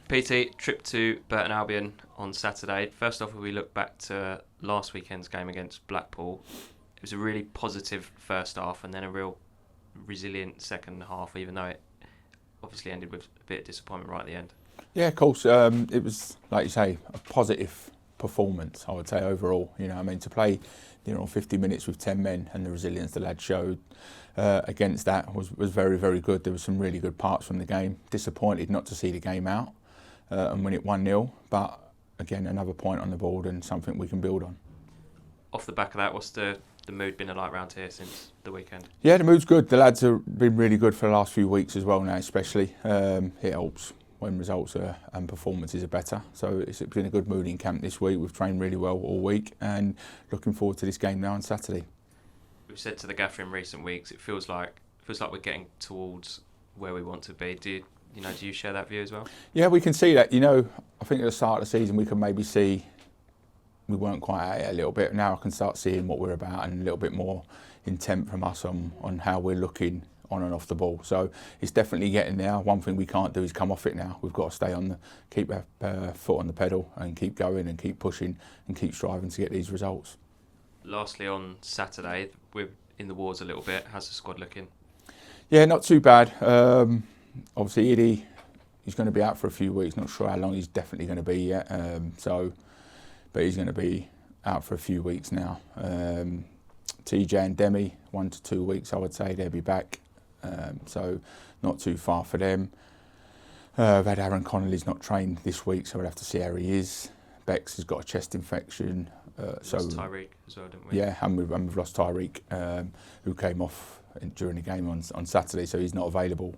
PT, trip to Burton Albion on Saturday. First off, if we look back to last weekend's game against Blackpool, it was a really positive first half and then a real resilient second half, even though it obviously ended with a bit of disappointment right at the end. Yeah, of course. It was, like you say, a positive performance, I would say, overall. To play 50 minutes with 10 men and the resilience the lads showed against that was very, very good. There were some really good parts from the game. Disappointed not to see the game out and win it 1-0, but again, another point on the board and something we can build on. Off the back of that, what's the mood been like around here since the weekend? Yeah, the mood's good. The lads have been really good for the last few weeks as well now, especially. It helps when results and performances are better. So it's been a good mood in camp this week. We've trained really well all week and looking forward to this game now on Saturday. We've said to the gaffer in recent weeks, it feels like we're getting towards where we want to be. Do you share that view as well? Yeah, we can see that. I think at the start of the season we can maybe see we weren't quite at it a little bit. Now I can start seeing what we're about and a little bit more intent from us on how we're looking on and off the ball. So it's definitely getting there. One thing we can't do is come off it now. We've got to stay keep our foot on the pedal and keep going and keep pushing and keep striving to get these results. Lastly, on Saturday, we're in the wars a little bit. How's the squad looking? Yeah, not too bad. Obviously, Iddy, he's going to be out for a few weeks. Not sure how long he's definitely going to be yet. But he's going to be out for a few weeks now. TJ and Demi, 1 to 2 weeks, I would say. They'll be back. So not too far for them. I've had Aaron Connolly's not trained this week, so we'll have to see how he is. Bex has got a chest infection. Lost Tyreek as well, didn't we? Yeah, and we've lost Tyreek, who came off during the game on Saturday, so he's not available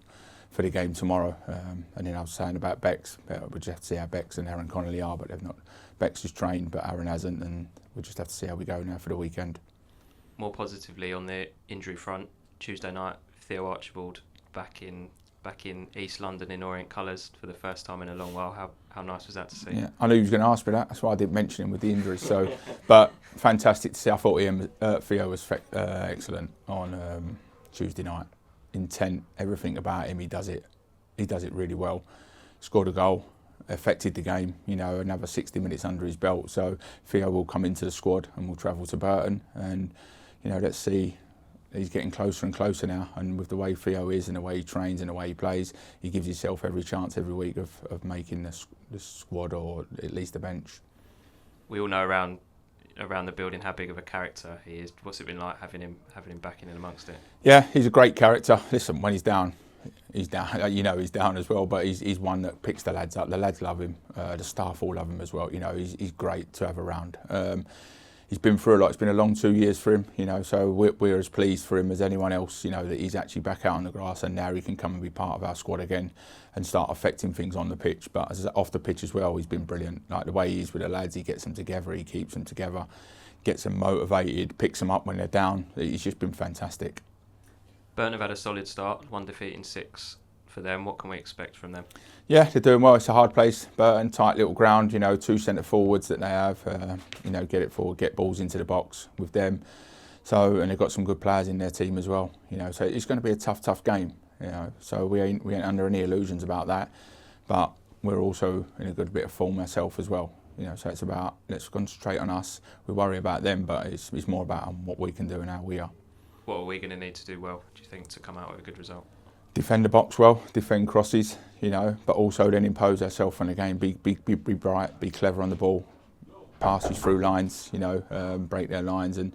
for the game tomorrow. And then I was saying about Bex, we'll just have to see how Bex and Aaron Connolly are, but they've not. Bex is trained, but Aaron hasn't, and we'll just have to see how we go now for the weekend. More positively on the injury front, Tuesday night, Theo Archibald back in East London in Orient colours for the first time in a long while. How nice was that to see? Yeah, I knew he was going to ask me that. That's why I didn't mention him with the injuries. So, but fantastic to see. I thought Theo was excellent on Tuesday night. Intent, everything about him, he does it really well. Scored a goal, affected the game. Another 60 minutes under his belt. So Theo will come into the squad and we'll travel to Burton and let's see. He's getting closer and closer now, and with the way Theo is and the way he trains and the way he plays, he gives himself every chance every week of making the squad or at least the bench. We all know around the building how big of a character he is. What's it been like having him back in and amongst it? Yeah, he's a great character. Listen, when he's down. He's down as well, but he's one that picks the lads up. The lads love him. The staff all love him as well. He's great to have around. He's been through a lot. It's been a long 2 years for him, so we're as pleased for him as anyone else, that he's actually back out on the grass and now he can come and be part of our squad again and start affecting things on the pitch. But off the pitch as well, he's been brilliant. Like the way he is with the lads, he gets them together, he keeps them together, gets them motivated, picks them up when they're down. He's just been fantastic. Burton have had a solid start, 1 defeat in 6 for them. What can we expect from them? Yeah, they're doing well. It's a hard place, Burton, tight little ground, 2 centre forwards that they have, get it forward, get balls into the box with them. So, and they've got some good players in their team as well, so it's going to be a tough game, so we ain't under any illusions about that, but we're also in a good bit of form ourselves as well, so it's about, let's concentrate on us. We worry about them, but it's more about what we can do and how we are. What are we going to need to do well, do you think, to come out with a good result? Defend the box well, defend crosses, but also then impose ourselves on the game. Be bright, be clever on the ball, passes through lines, break their lines, and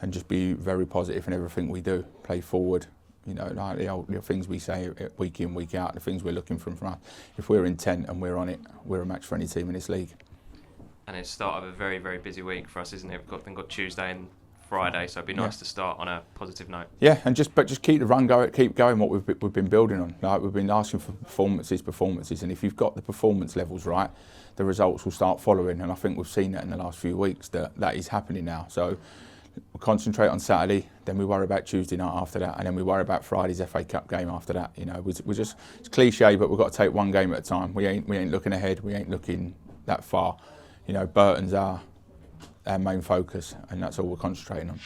just be very positive in everything we do. Play forward, like the things we say week in, week out, the things we're looking from us. If we're intent and we're on it, we're a match for any team in this league. And it's the start of a very, very busy week for us, isn't it? We've got Tuesday and Friday, so it'd be nice to start on a positive note. Yeah, and just keep the run going, keep going what we've been building on. Like we've been asking for performances, and if you've got the performance levels right, the results will start following. And I think we've seen that in the last few weeks that is happening now. So we concentrate on Saturday, then we worry about Tuesday night after that, and then we worry about Friday's FA Cup game after that. We're just, it's cliche, but we've got to take one game at a time. We ain't looking ahead. We ain't looking that far. Burton's our main focus, and that's all we're concentrating on.